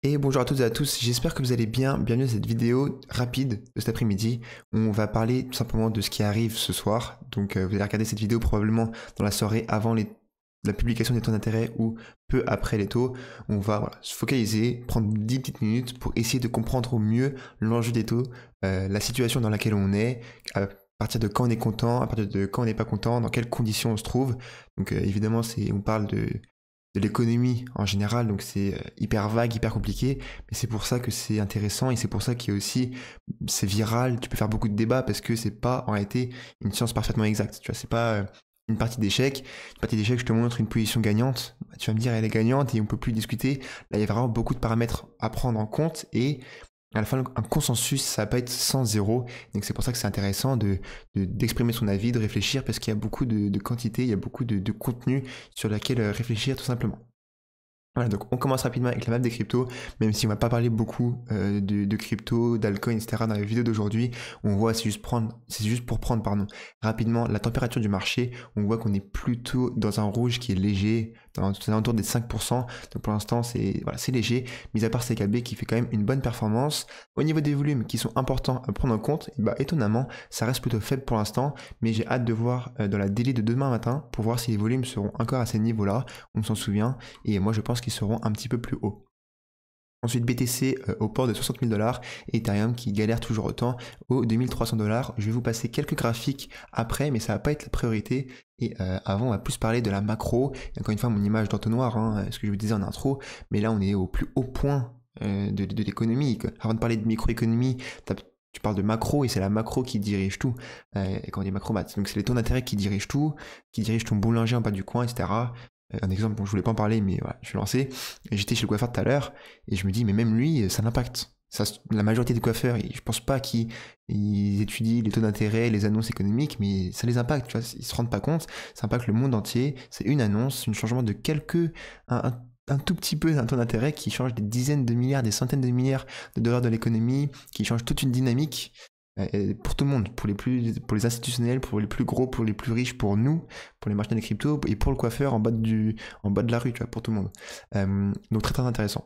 Et bonjour à toutes et à tous, j'espère que vous allez bien. Bienvenue à cette vidéo rapide de cet après-midi où on va parler tout simplement de ce qui arrive ce soir. Donc vous allez regarder cette vidéo probablement dans la soirée avant la publication des taux d'intérêt ou peu après les taux. On va se focaliser, prendre 10 petites minutes pour essayer de comprendre au mieux l'enjeu des taux, la situation dans laquelle on est, à partir de quand on est content, à partir de quand on n'est pas content, dans quelles conditions on se trouve. Donc évidemment, on parle de l'économie en général, donc c'est hyper vague, hyper compliqué, mais c'est pour ça que c'est intéressant et c'est pour ça qu'il y a aussi, c'est viral, tu peux faire beaucoup de débats parce que c'est pas en réalité une science parfaitement exacte, tu vois, c'est pas une partie d'échecs, je te montre une position gagnante, tu vas me dire elle est gagnante et on peut plus discuter, là il y a vraiment beaucoup de paramètres à prendre en compte et à la fin, un consensus, ça va pas être 100-0. Donc c'est pour ça que c'est intéressant d'exprimer son avis, de réfléchir, parce qu'il y a beaucoup de quantité, il y a beaucoup de contenu sur laquelle réfléchir tout simplement. Voilà, donc on commence rapidement avec la map des cryptos, même si on va pas parler beaucoup de crypto, d'alcoin, etc. dans la vidéo d'aujourd'hui. On voit, c'est juste pour prendre, rapidement la température du marché. On voit qu'on est plutôt dans un rouge qui est léger, dans aux alentours des 5%. Donc pour l'instant, c'est léger, mis à part CKB qui fait quand même une bonne performance. Au niveau des volumes qui sont importants à prendre en compte, et étonnamment, ça reste plutôt faible pour l'instant, mais j'ai hâte de voir dans la daily de demain matin pour voir si les volumes seront encore à ces niveaux-là. On s'en souvient, et moi je pense qu'ils seront un petit peu plus hauts. Ensuite BTC au port de 60 000 $, et Ethereum qui galère toujours autant aux 2300 $. Je vais vous passer quelques graphiques après, mais ça va pas être la priorité. Et avant, on va plus parler de la macro. Et encore une fois, mon image d'entonnoir, ce que je vous disais en intro, mais là on est au plus haut point de l'économie. Avant de parler de microéconomie, tu parles de macro et c'est la macro qui dirige tout. Et quand on dit macro, donc c'est les taux d'intérêt qui dirigent tout, qui dirigent ton boulanger en bas du coin, etc. Un exemple dont je voulais pas en parler, mais voilà, je suis lancé. J'étais chez le coiffeur tout à l'heure et je me dis, mais même lui, ça l'impacte. La majorité des coiffeurs, je pense pas qu'ils étudient les taux d'intérêt, les annonces économiques, mais ça les impacte, tu vois, ils se rendent pas compte, ça impacte le monde entier, c'est une annonce, un changement de un tout petit peu d'un taux d'intérêt qui change des dizaines de milliards, des centaines de milliards de dollars de l'économie, qui change toute une dynamique pour tout le monde, pour les institutionnels, pour les plus gros, pour les plus riches, pour nous, pour les marchands des cryptos et pour le coiffeur en bas de la rue, tu vois, pour tout le monde. Donc très très intéressant.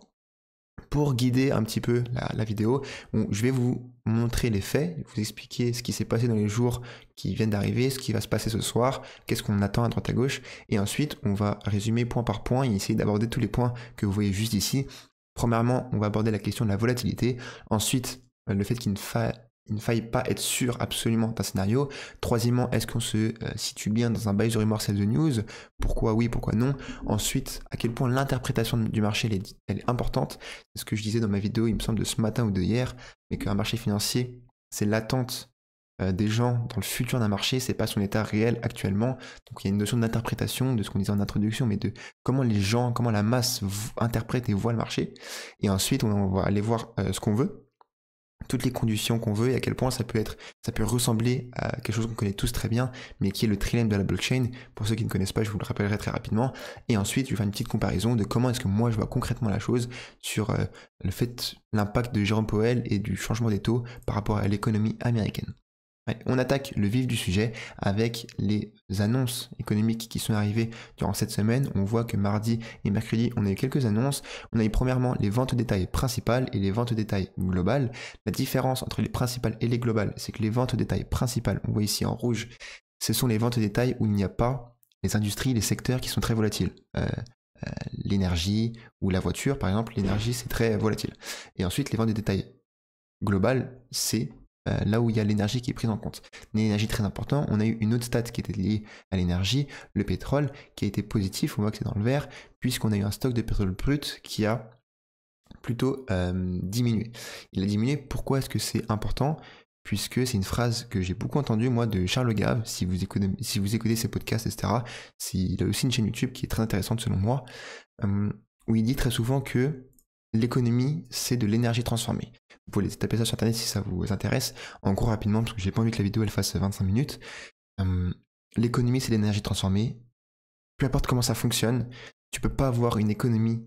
Pour guider un petit peu la vidéo, je vais vous montrer les faits, vous expliquer ce qui s'est passé dans les jours qui viennent d'arriver, ce qui va se passer ce soir, qu'est-ce qu'on attend à droite à gauche, et ensuite on va résumer point par point et essayer d'aborder tous les points que vous voyez juste ici. Premièrement, on va aborder la question de la volatilité, ensuite le fait qu'il ne faille pas être sûr absolument d'un scénario. Troisièmement, est-ce qu'on se situe bien dans un buy the rumor sell the news? Pourquoi oui, pourquoi non? Ensuite, à quel point l'interprétation du marché elle est importante? C'est ce que je disais dans ma vidéo, il me semble, de ce matin ou de hier, mais qu'un marché financier, c'est l'attente des gens dans le futur d'un marché, c'est pas son état réel actuellement. Donc il y a une notion d'interprétation de ce qu'on disait en introduction, mais de comment les gens, comment la masse interprète et voit le marché. Et ensuite, on va aller voir ce qu'on veut, toutes les conditions qu'on veut et à quel point ça peut ressembler à quelque chose qu'on connaît tous très bien, mais qui est le trilemme de la blockchain. Pour ceux qui ne connaissent pas, je vous le rappellerai très rapidement. Et ensuite, je vais faire une petite comparaison de comment est-ce que moi je vois concrètement la chose sur l'impact de Jérôme Powell et du changement des taux par rapport à l'économie américaine. Ouais, on attaque le vif du sujet avec les annonces économiques qui sont arrivées durant cette semaine. On voit que mardi et mercredi, on a eu quelques annonces. On a eu premièrement les ventes détail principales et les ventes détail globales. La différence entre les principales et les globales, c'est que les ventes détail principales, on voit ici en rouge, ce sont les ventes détail où il n'y a pas les industries, les secteurs qui sont très volatiles. L'énergie ou la voiture, par exemple, l'énergie c'est très volatile. Et ensuite, les ventes de détail globales, c'est là où il y a l'énergie qui est prise en compte. L'énergie très important, on a eu une autre stat qui était liée à l'énergie, le pétrole, qui a été positif, on voit que c'est dans le vert, puisqu'on a eu un stock de pétrole brut qui a plutôt diminué. Il a diminué, pourquoi est-ce que c'est important? Puisque c'est une phrase que j'ai beaucoup entendue, moi, de Charles Gave, si vous écoutez ses podcasts, etc. Il a aussi une chaîne YouTube qui est très intéressante selon moi, où il dit très souvent que l'économie, c'est de l'énergie transformée. Vous pouvez taper ça sur internet si ça vous intéresse. En gros, rapidement, parce que j'ai pas envie que la vidéo elle fasse 25 minutes. L'économie, c'est l'énergie transformée. Peu importe comment ça fonctionne, tu peux pas avoir une économie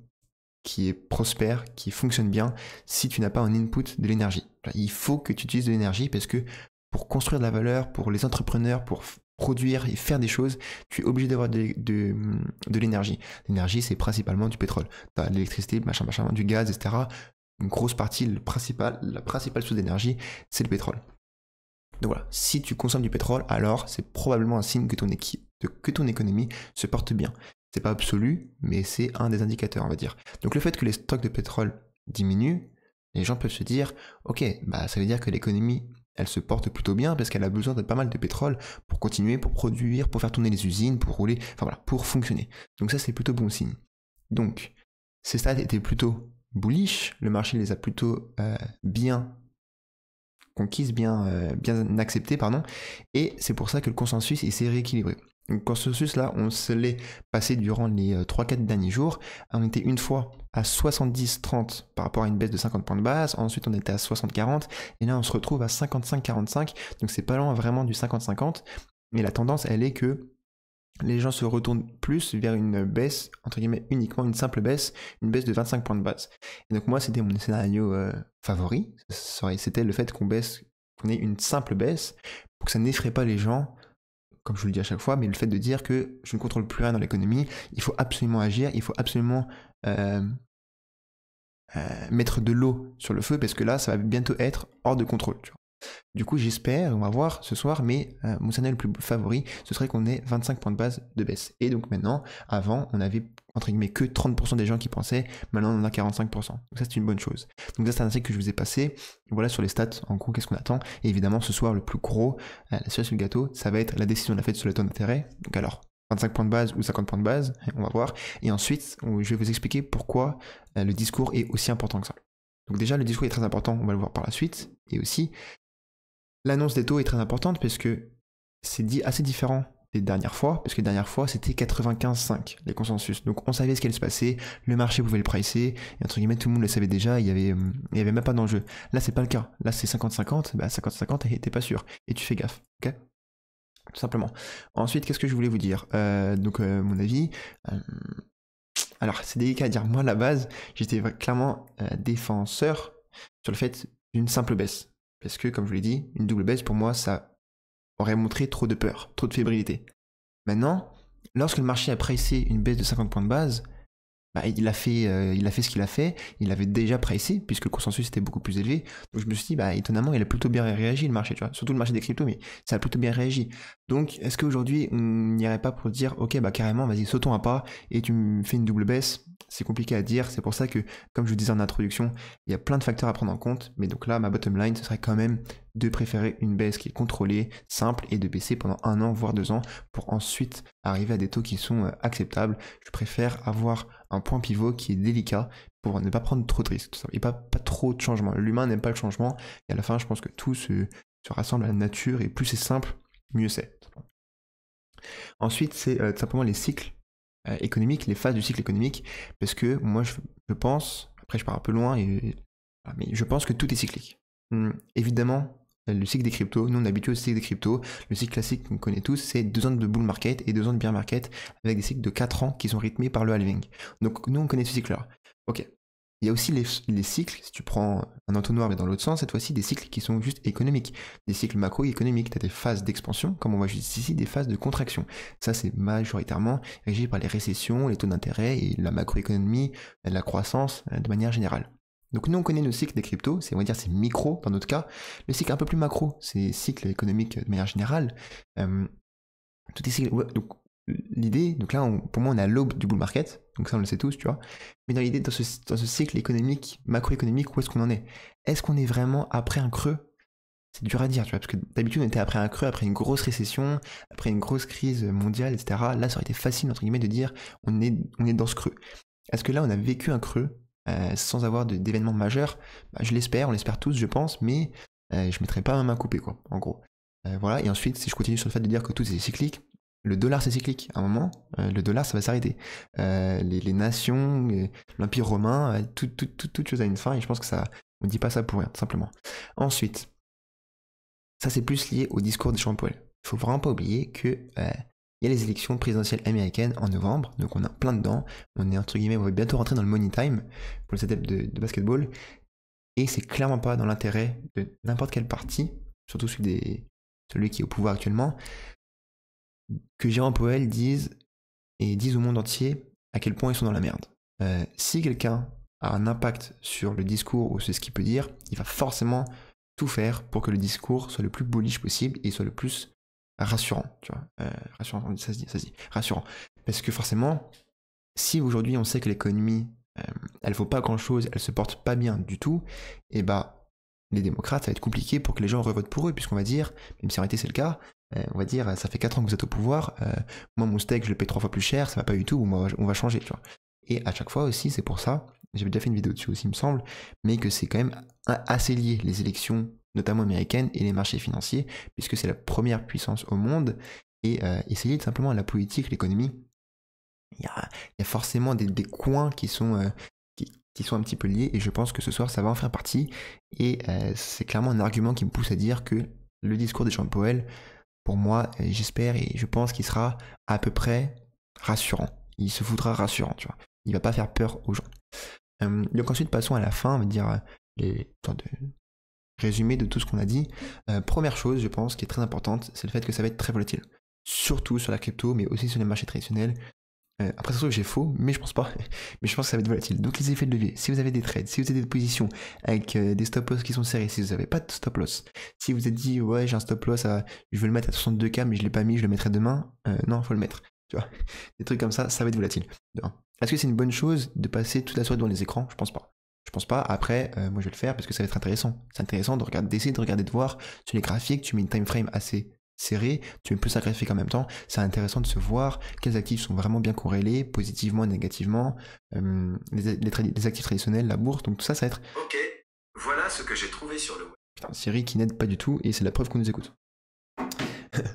qui est prospère, qui fonctionne bien, si tu n'as pas un input de l'énergie. Il faut que tu utilises de l'énergie parce que pour construire de la valeur, pour les entrepreneurs, pour produire et faire des choses, tu es obligé d'avoir de l'énergie. L'énergie, c'est principalement du pétrole. Tu as l'électricité, machin, du gaz, etc. Une grosse partie, la principale source d'énergie, c'est le pétrole. Donc voilà, si tu consommes du pétrole, alors c'est probablement un signe que ton économie se porte bien. C'est pas absolu, mais c'est un des indicateurs, on va dire. Donc le fait que les stocks de pétrole diminuent, les gens peuvent se dire, ok, bah ça veut dire que l'économie, elle se porte plutôt bien parce qu'elle a besoin de pas mal de pétrole pour continuer, pour produire, pour faire tourner les usines, pour rouler, enfin voilà, pour fonctionner. Donc ça, c'est plutôt bon signe. Donc, ces stats étaient plutôt bullish, le marché les a plutôt bien conquises, bien acceptées, pardon, et c'est pour ça que le consensus s'est rééquilibré. Le consensus, là, on se l'est passé durant les 3-4 derniers jours. On était une fois à 70-30 par rapport à une baisse de 50 points de base. Ensuite, on était à 60-40. Et là, on se retrouve à 55-45. Donc, c'est pas loin vraiment du 50-50. Mais la tendance, elle est que les gens se retournent plus vers une baisse, entre guillemets, uniquement une simple baisse, une baisse de 25 points de base. Et donc, moi, c'était mon scénario favori. C'était le fait qu'on ait une simple baisse pour que ça n'effraie pas les gens, comme je vous le dis à chaque fois, mais le fait de dire que je ne contrôle plus rien dans l'économie, il faut absolument agir, il faut absolument mettre de l'eau sur le feu, parce que là, ça va bientôt être hors de contrôle. Tu vois. Du coup, j'espère, on va voir ce soir, mais mon scénario le plus favori, ce serait qu'on ait 25 points de base de baisse. Et donc maintenant, avant, on avait entre guillemets que 30% des gens qui pensaient, maintenant on en a 45%. Donc ça, c'est une bonne chose. Donc ça, c'est un article que je vous ai passé. Voilà sur les stats, en gros, qu'est-ce qu'on attend. Et évidemment, ce soir, le plus gros, la cerise sur le gâteau, ça va être la décision de la Fed sur le taux d'intérêt. Donc alors, 25 points de base ou 50 points de base, on va voir. Et ensuite, je vais vous expliquer pourquoi le discours est aussi important que ça. Donc déjà, le discours est très important, on va le voir par la suite. Et aussi, l'annonce des taux est très importante parce que c'est assez différent des dernières fois, parce que les dernières fois c'était 95,5 les consensus. Donc on savait ce qui allait se passer, le marché pouvait le pricer, et entre guillemets tout le monde le savait déjà, il y avait même pas d'enjeu. Là c'est pas le cas, là c'est 50-50, bah 50-50 et t'es pas sûr, et tu fais gaffe, ok? Tout simplement. Ensuite, qu'est-ce que je voulais vous dire? Mon avis, alors c'est délicat à dire, moi à la base, j'étais clairement défenseur sur le fait d'une simple baisse. Parce que, comme je vous l'ai dit, une double baisse, pour moi, ça aurait montré trop de peur, trop de fébrilité. Maintenant, lorsque le marché a pricé une baisse de 50 points de base, bah, il a fait ce qu'il a fait, il avait déjà pricé, puisque le consensus était beaucoup plus élevé. Donc je me suis dit, bah, étonnamment, il a plutôt bien réagi le marché, tu vois, surtout le marché des cryptos, mais ça a plutôt bien réagi. Donc est-ce qu'aujourd'hui, on n'irait pas pour dire, ok, bah carrément, vas-y, sautons un pas, et tu me fais une double baisse? C'est compliqué à dire, c'est pour ça que, comme je vous disais en introduction, il y a plein de facteurs à prendre en compte, mais donc là, ma bottom line, ce serait quand même de préférer une baisse qui est contrôlée, simple, et de baisser pendant 1 an, voire 2 ans, pour ensuite arriver à des taux qui sont acceptables. Je préfère avoir un point pivot qui est délicat pour ne pas prendre trop de risques, et pas trop de changements. L'humain n'aime pas le changement, et à la fin, je pense que tout se rassemble à la nature, et plus c'est simple, mieux c'est. Ensuite, c'est tout simplement les cycles économiques, les phases du cycle économique, parce que moi, je pense, après je pars un peu loin, mais je pense que tout est cyclique. Évidemment, le cycle des cryptos, nous on est habitué au cycle des cryptos, le cycle classique qu'on connaît tous, c'est 2 ans de bull market et 2 ans de bear market, avec des cycles de 4 ans qui sont rythmés par le halving. Donc nous on connaît ce cycle-là. Ok. Il y a aussi les cycles, si tu prends un entonnoir mais dans l'autre sens, cette fois-ci des cycles qui sont juste économiques, des cycles macroéconomiques. Tu as des phases d'expansion, comme on voit juste ici, des phases de contraction. Ça c'est majoritairement régi par les récessions, les taux d'intérêt et la macroéconomie, la croissance de manière générale. Donc nous on connaît le cycle des cryptos, on va dire c'est micro dans notre cas. Le cycle un peu plus macro, c'est cycle économique de manière générale. Tout est cycle. Ouais, donc l'idée, donc là pour moi on est à l'aube du bull market, donc ça on le sait tous, tu vois. Mais dans l'idée, dans ce cycle économique, macroéconomique, où est-ce qu'on en est? Est-ce qu'on est vraiment après un creux? C'est dur à dire, tu vois, parce que d'habitude on était après un creux, après une grosse récession, après une grosse crise mondiale, etc. Là ça aurait été facile entre guillemets de dire on est dans ce creux. Est-ce que là on a vécu un creux sans avoir d'événements majeurs? Bah, je l'espère, on l'espère tous je pense, mais je mettrai pas ma main coupée quoi, en gros. Voilà, et ensuite si je continue sur le fait de dire que tout est cyclique, le dollar c'est cyclique, à un moment, le dollar ça va s'arrêter. Les nations, l'Empire romain, toute chose a une fin, et je pense que ça, on ne dit pas ça pour rien, tout simplement. Ensuite, ça c'est plus lié au discours de Jérôme Powell. Il faut vraiment pas oublier que il y a les élections présidentielles américaines en novembre, donc on est en plein dedans, on est entre guillemets, on va bientôt rentrer dans le money time pour le setup de basketball, et c'est clairement pas dans l'intérêt de n'importe quel parti, surtout celui qui est au pouvoir actuellement, que Jérôme Powell dise au monde entier à quel point ils sont dans la merde. Si quelqu'un a un impact sur le discours ou sur ce qu'il peut dire, il va forcément tout faire pour que le discours soit le plus bullish possible et soit le plus rassurant, tu vois. Rassurant, ça se dit, rassurant. Parce que forcément, si aujourd'hui on sait que l'économie, elle vaut pas grand chose, elle se porte pas bien du tout, et bah, les démocrates, ça va être compliqué pour que les gens revotent pour eux, puisqu'on va dire, même si en réalité c'est le cas, on va dire, ça fait 4 ans que vous êtes au pouvoir, moi mon steak je le paye 3 fois plus cher, ça va pas du tout, on va changer, tu vois. Et à chaque fois aussi, c'est pour ça, j'avais déjà fait une vidéo dessus aussi, il me semble, mais que c'est quand même assez lié, les élections, notamment américaines, et les marchés financiers, puisque c'est la première puissance au monde, et c'est lié simplement à la politique, l'économie. Il y a forcément des coins qui sont un petit peu liés, et je pense que ce soir, ça va en faire partie, et c'est clairement un argument qui me pousse à dire que le discours de Jérôme Powell, pour moi, j'espère et je pense qu'il sera à peu près rassurant. Il se voudra rassurant, tu vois. Il va pas faire peur aux gens. Donc ensuite, passons à la fin, on va dire les sortes de résumé de tout ce qu'on a dit. Première chose, je pense, qui est très importante, c'est le fait que ça va être très volatile. Surtout sur la crypto, mais aussi sur les marchés traditionnels. Après, ça se trouve que j'ai faux, mais je pense pas. Mais je pense que ça va être volatile. Donc les effets de levier, si vous avez des trades, si vous avez des positions avec des stop loss qui sont serrés, si vous n'avez pas de stop loss, si vous êtes dit ouais j'ai un stop loss, je veux le mettre à 62K mais je l'ai pas mis, je le mettrai demain, non, faut le mettre. Tu vois, des trucs comme ça va être volatile. Est-ce que c'est une bonne chose de passer toute la soirée devant les écrans? Je pense pas. Je pense pas. Après, moi je vais le faire parce que ça va être intéressant. C'est intéressant d'essayer de regarder, de voir sur les graphiques, tu mets une time frame assez serré, tu mets plus un graphique en même temps, c'est intéressant de se voir quels actifs sont vraiment bien corrélés, positivement et négativement, les actifs traditionnels, la bourse, donc tout ça, ça va être... Ok, voilà ce que j'ai trouvé sur le web. Putain, Siri qui n'aide pas du tout, et c'est la preuve qu'on nous écoute.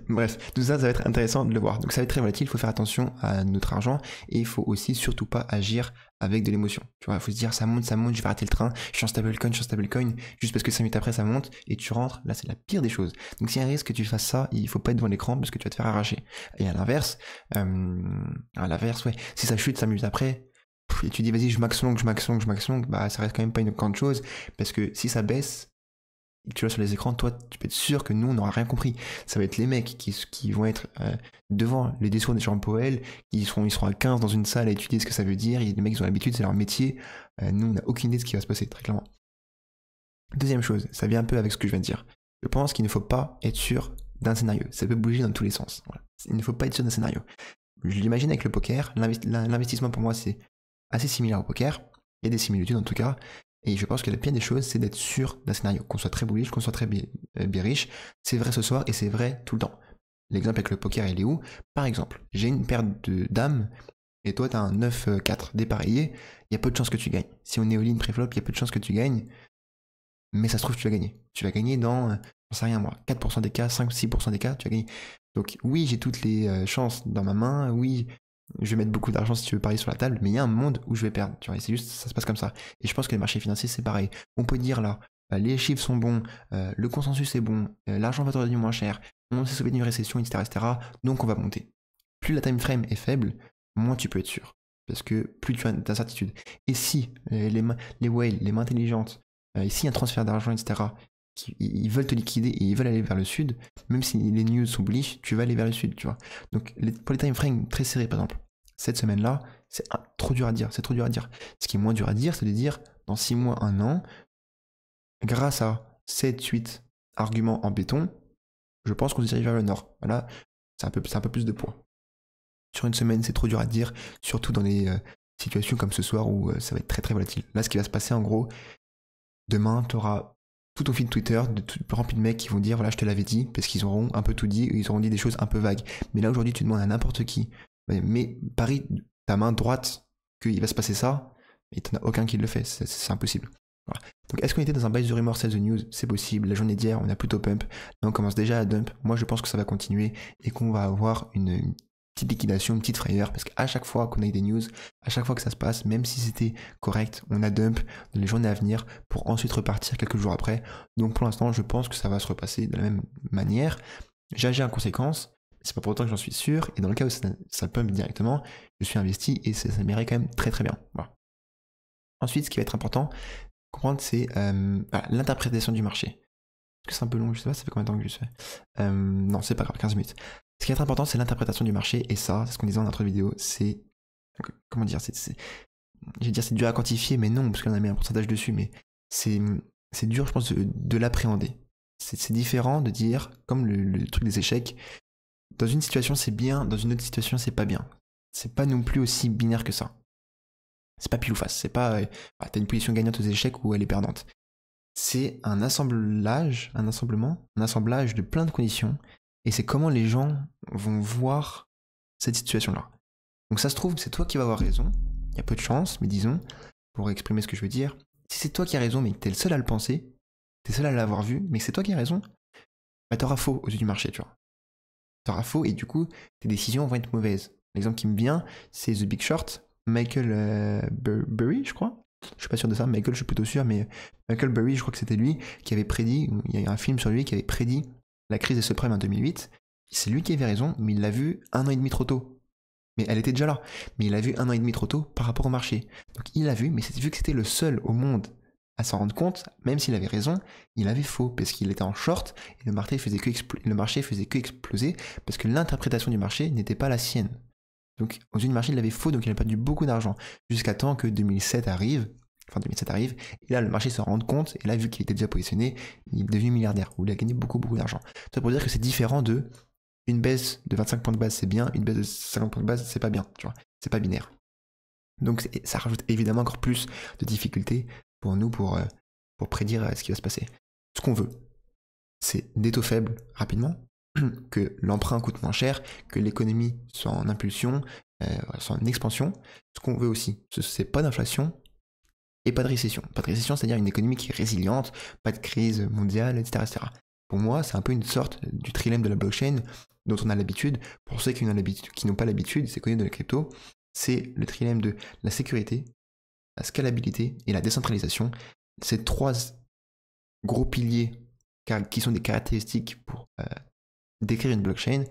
Bref, tout ça, ça va être intéressant de le voir. Donc ça va être très volatile, il faut faire attention à notre argent, et il faut aussi surtout pas agir avec de l'émotion. Tu vois, il faut se dire ça monte, je vais rater le train, je suis en stablecoin, juste parce que 5 minutes après ça monte, et tu rentres, là c'est la pire des choses. Donc s'il y a un risque que tu fasses ça, il faut pas être devant l'écran parce que tu vas te faire arracher. Et à l'inverse, ouais, si ça chute 5 minutes après, et tu dis vas-y je max long, bah ça reste quand même pas une grande chose, parce que si ça baisse, tu vois sur les écrans, toi tu peux être sûr que nous on n'aura rien compris. Ça va être les mecs qui vont être devant les discours de Jérôme Powell, ils seront à 15 dans une salle à étudier ce que ça veut dire, il y a des mecs qui ont l'habitude, c'est leur métier, nous on n'a aucune idée de ce qui va se passer, très clairement. Deuxième chose, ça vient un peu avec ce que je viens de dire. Je pense qu'il ne faut pas être sûr d'un scénario, ça peut bouger dans tous les sens. Voilà. Il ne faut pas être sûr d'un scénario. Je l'imagine avec le poker, l'investissement pour moi c'est assez similaire au poker, il y a des similitudes en tout cas, et je pense que la pire des choses, c'est d'être sûr d'un scénario, qu'on soit très bullish, qu'on soit très bearish. C'est vrai ce soir et c'est vrai tout le temps. L'exemple avec le poker, il est où? Par exemple, j'ai une paire de dames et toi, tu as un 9-4 dépareillé, il y a peu de chances que tu gagnes. Si on est all-in pré-flop, il y a peu de chances que tu gagnes, mais ça se trouve que tu vas gagner. Tu vas gagner dans, j'en sais rien moi, 4% des cas, 5-6% des cas, tu vas gagner. Donc oui, j'ai toutes les chances dans ma main, oui, je vais mettre beaucoup d'argent si tu veux parier sur la table, mais il y a un monde où je vais perdre, tu vois, et c'est juste, ça se passe comme ça. Et je pense que les marchés financiers, c'est pareil. On peut dire là, les chiffres sont bons, le consensus est bon, l'argent va te revenir moins cher, on s'est sauvé d'une récession, etc., donc on va monter. Plus la time frame est faible, moins tu peux être sûr, parce que plus tu as d'incertitude. Et si les whales, les mains intelligentes, s'il y a un transfert d'argent, etc., ils veulent te liquider et ils veulent aller vers le sud, même si les news sont bullish, tu vas aller vers le sud, tu vois. Donc pour les time frames très serrés, par exemple, cette semaine-là, c'est trop dur à dire, c'est trop dur à dire. Ce qui est moins dur à dire, c'est de dire, dans 6 mois, 1 an, grâce à 7-8 arguments en béton, je pense qu'on se dirige vers le nord. Voilà, c'est un peu plus de poids. Sur une semaine, c'est trop dur à dire, surtout dans des situations comme ce soir où ça va être très très volatile. Là, ce qui va se passer, en gros, demain, tu auras tout ton feed Twitter rempli de mecs qui vont dire voilà je te l'avais dit parce qu'ils auront un peu tout dit, ils auront dit des choses un peu vagues. Mais là aujourd'hui tu demandes à n'importe qui, mais parie ta main droite qu'il va se passer ça et t'en as aucun qui le fait, c'est impossible. Voilà. Donc est-ce qu'on était dans un buy the rumor sell the news? C'est possible, la journée d'hier on a plutôt pump, là on commence déjà à dump, moi je pense que ça va continuer et qu'on va avoir une petite liquidation, une petite frayeur, parce qu'à chaque fois qu'on a eu des news, à chaque fois que ça se passe, même si c'était correct, on a dump dans les journées à venir pour ensuite repartir quelques jours après. Donc pour l'instant, je pense que ça va se repasser de la même manière. J'agis en conséquence, c'est pas pour autant que j'en suis sûr, et dans le cas où ça pump directement, je suis investi et ça m'irait quand même très très bien. Voilà. Ensuite, ce qui va être important, comprendre, c'est l'interprétation du marché. Est-ce que c'est un peu long, je sais pas, ça fait combien de temps que je fais non, c'est pas grave, 15 minutes. Ce qui est important, c'est l'interprétation du marché, et ça, c'est ce qu'on disait en intro de vidéo, c'est... Comment dire, je vais dire c'est dur à quantifier, mais non, parce qu'on a mis un pourcentage dessus, mais c'est dur, je pense, de l'appréhender. C'est différent de dire, comme le truc des échecs, dans une situation c'est bien, dans une autre situation c'est pas bien. C'est pas non plus aussi binaire que ça. C'est pas pile ou face, c'est pas t'as une position gagnante aux échecs ou elle est perdante. C'est un assemblage de plein de conditions, et c'est comment les gens vont voir cette situation-là. Donc ça se trouve, c'est toi qui vas avoir raison, il y a peu de chance, mais disons, pour exprimer ce que je veux dire, si c'est toi qui as raison, mais que t'es le seul à le penser, t'es le seul à l'avoir vu, mais que c'est toi qui as raison, bah t'auras faux aux yeux du marché, tu vois. T'auras faux, et du coup, tes décisions vont être mauvaises. L'exemple qui me vient, c'est The Big Short, Michael Burry, je crois. Je suis pas sûr de ça, Michael, je suis plutôt sûr, mais Michael Burry, je crois que c'était lui qui avait prédit, il y a un film sur lui qui avait prédit la crise des subprimes en 2008. C'est lui qui avait raison, mais il l'a vu 1 an et demi trop tôt. Mais elle était déjà là. Mais il l'a vu 1 an et demi trop tôt par rapport au marché. Donc il l'a vu, mais vu que c'était le seul au monde à s'en rendre compte, même s'il avait raison, il avait faux, parce qu'il était en short, et le marché faisait que exploser, parce que l'interprétation du marché n'était pas la sienne. Donc aux yeux du marché, il avait faux, donc il a perdu beaucoup d'argent, jusqu'à temps que 2007 arrive, et là le marché se rend compte, et là vu qu'il était déjà positionné, il est devenu milliardaire, où il a gagné beaucoup d'argent. Ça pour dire que c'est différent de une baisse de 25 points de base c'est bien, une baisse de 50 points de base c'est pas bien, tu vois, c'est pas binaire. Donc ça rajoute évidemment encore plus de difficultés pour nous pour prédire ce qui va se passer. Ce qu'on veut, c'est des taux faibles rapidement, que l'emprunt coûte moins cher, que l'économie soit en impulsion, soit en expansion. Ce qu'on veut aussi, c'est pas d'inflation et pas de récession. Pas de récession, c'est-à-dire une économie qui est résiliente, pas de crise mondiale, etc. Pour moi, c'est un peu une sorte du trilemme de la blockchain dont on a l'habitude. Pour ceux qui n'ont pas l'habitude, c'est connu de la crypto, c'est le trilemme de la sécurité, la scalabilité et la décentralisation. Ces 3 gros piliers qui sont des caractéristiques pour décrire une blockchain.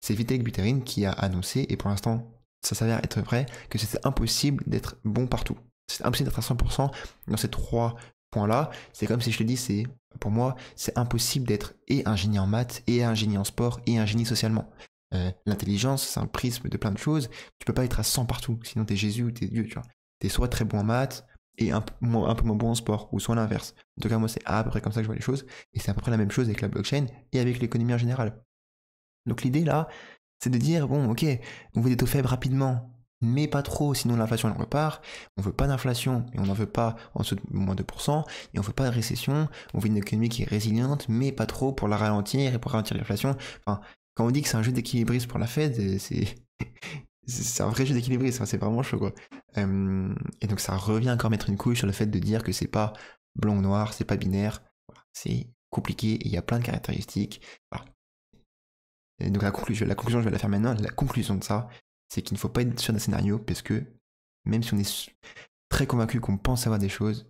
C'est Vitalik Buterin qui a annoncé, et pour l'instant ça s'avère être vrai, que c'était impossible d'être bon partout. C'est impossible d'être à 100% dans ces 3 points-là. C'est comme si je te dis, pour moi, c'est impossible d'être et un génie en maths, et un génie en sport, et un génie socialement. L'intelligence, c'est un prisme de plein de choses. Tu peux pas être à 100 partout, sinon t'es Jésus ou t'es Dieu, tu vois. T'es soit très bon en maths, et un peu moins bon en sport, ou soit l'inverse. En tout cas, moi, c'est à peu près comme ça que je vois les choses, et c'est à peu près la même chose avec la blockchain, et avec l'économie en général. Donc l'idée, là, c'est de dire, bon, ok, on veut des taux faibles rapidement, mais pas trop, sinon l'inflation elle repart. On veut pas d'inflation, mais on n'en veut pas en dessous de moins 2%, et on veut pas de récession. On veut une économie qui est résiliente, mais pas trop pour la ralentir et pour ralentir l'inflation. Enfin, quand on dit que c'est un jeu d'équilibriste pour la Fed, c'est un vrai jeu d'équilibriste, c'est vraiment chaud, quoi. Et donc ça revient encore mettre une couille sur le fait de dire que c'est pas blanc ou noir, c'est pas binaire. Voilà, c'est compliqué et il y a plein de caractéristiques. Voilà. Et donc la conclusion, je vais la faire maintenant. La conclusion de ça, c'est qu'il ne faut pas être sur des scénarios, parce que même si on est très convaincu qu'on pense savoir des choses,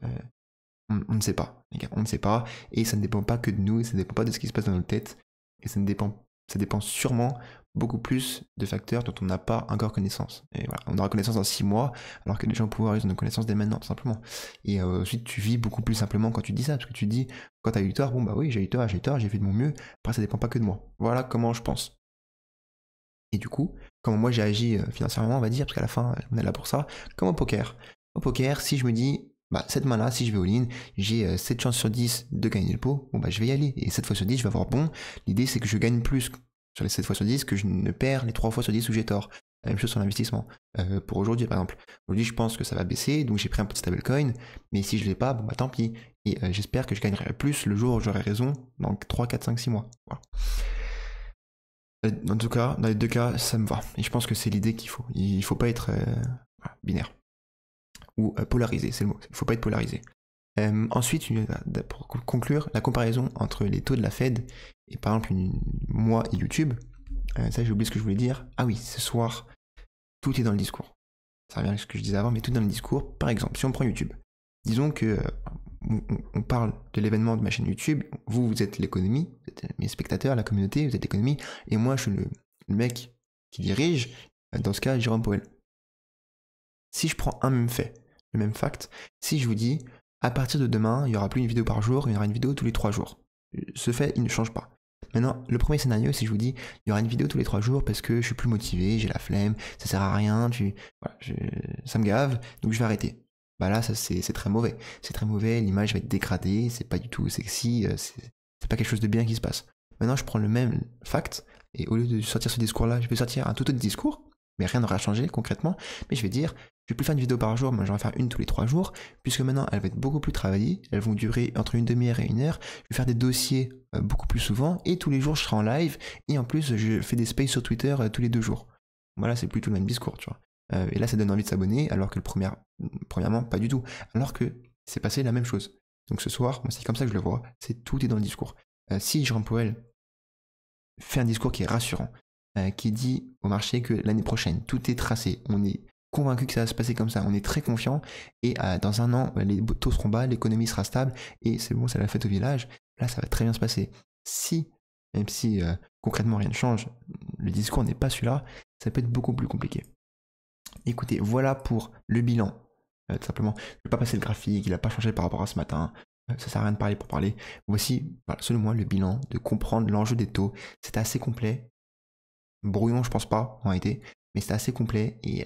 on ne sait pas, les gars, on ne sait pas, et ça ne dépend pas que de nous, ça ne dépend pas de ce qui se passe dans notre tête, et ça dépend sûrement beaucoup plus de facteurs dont on n'a pas encore connaissance. Et voilà, on aura connaissance dans 6 mois, alors que les gens au pouvoir, ils ont une connaissance dès maintenant, tout simplement. Et ensuite, tu vis beaucoup plus simplement quand tu dis ça, parce que tu dis, quand tu as eu tort, bon bah oui, j'ai eu tort, j'ai fait de mon mieux, après ça dépend pas que de moi. Voilà comment je pense. Et du coup, comment moi j'ai agi financièrement, on va dire, parce qu'à la fin, on est là pour ça, comme au poker. Au poker, si je me dis, bah, cette main-là, si je vais all-in, j'ai 7 chances sur 10 de gagner le pot, bon bah je vais y aller. Et 7 fois sur 10, je vais avoir bon. L'idée, c'est que je gagne plus sur les 7 fois sur 10 que je ne perds les 3 fois sur 10 où j'ai tort. La même chose sur l'investissement. Pour aujourd'hui, par exemple. Aujourd'hui, je pense que ça va baisser, donc j'ai pris un petit stablecoin, mais si je l'ai pas, bon bah tant pis. Et j'espère que je gagnerai plus le jour où j'aurai raison, dans 3, 4, 5, 6 mois. Voilà. En tout cas, dans les 2 cas, ça me va. Et je pense que c'est l'idée qu'il faut. Il faut pas être binaire. Ou polarisé, c'est le mot. Il faut pas être polarisé. Ensuite, pour conclure, la comparaison entre les taux de la Fed et par exemple moi et YouTube, ça j'ai oublié ce que je voulais dire. Ah oui, ce soir, tout est dans le discours. Ça revient à ce que je disais avant, mais tout est dans le discours. Par exemple, si on prend YouTube, disons que on parle de l'événement de ma chaîne YouTube, vous êtes l'économie, vous êtes mes spectateurs, la communauté, vous êtes l'économie, et moi je suis le mec qui dirige, dans ce cas Jérôme Powell. Si je prends un même fait, le même fact, si je vous dis, à partir de demain, il n'y aura plus une vidéo par jour, il y aura une vidéo tous les 3 jours. Ce fait, il ne change pas. Maintenant, le premier scénario, si je vous dis, il y aura une vidéo tous les 3 jours parce que je suis plus motivé, j'ai la flemme, ça sert à rien, voilà, ça me gave, donc je vais arrêter. Bah là, ça c'est très mauvais. C'est très mauvais, l'image va être dégradée, c'est pas du tout sexy, c'est pas quelque chose de bien qui se passe. Maintenant, je prends le même fact, et au lieu de sortir ce discours-là, je vais sortir un tout autre discours, mais rien n'aura changé concrètement, mais je vais dire, je vais plus faire une vidéo par jour, moi j'en vais faire une tous les 3 jours, puisque maintenant elle va être beaucoup plus travaillée, elles vont durer entre une demi-heure et 1 heure, je vais faire des dossiers beaucoup plus souvent, et tous les jours je serai en live, et en plus je fais des spaces sur Twitter tous les 2 jours. Voilà, c'est plutôt le même discours, tu vois. Et là ça donne envie de s'abonner, alors que premièrement, pas du tout, alors que c'est passé la même chose. Donc ce soir, moi c'est comme ça que je le vois, c'est tout est dans le discours. Si Jérôme Powell fait un discours qui est rassurant, qui dit au marché que l'année prochaine, tout est tracé, on est convaincu que ça va se passer comme ça, on est très confiant, et dans 1 an, les taux seront bas, l'économie sera stable, et c'est bon, c'est la fête au village, là ça va très bien se passer. Si, même si concrètement rien ne change, le discours n'est pas celui-là, ça peut être beaucoup plus compliqué. Écoutez, voilà pour le bilan. Tout simplement, je ne vais pas passer le graphique, il n'a pas changé par rapport à ce matin, ça sert à rien de parler pour parler. Voici, voilà, selon moi, le bilan, de comprendre l'enjeu des taux. C'était assez complet, brouillon je pense pas en réalité, mais c'était assez complet, et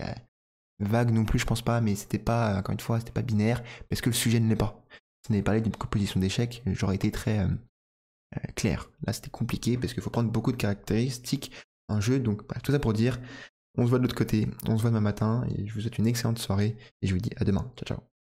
vague non plus je pense pas, mais c'était pas, encore une fois, c'était pas binaire, parce que le sujet ne l'est pas. Si on avait parlé d'une composition d'échecs, j'aurais été très clair. Là c'était compliqué, parce qu'il faut prendre beaucoup de caractéristiques en jeu, donc bah, tout ça pour dire, on se voit de l'autre côté, on se voit demain matin, et je vous souhaite une excellente soirée, et je vous dis à demain. Ciao ciao.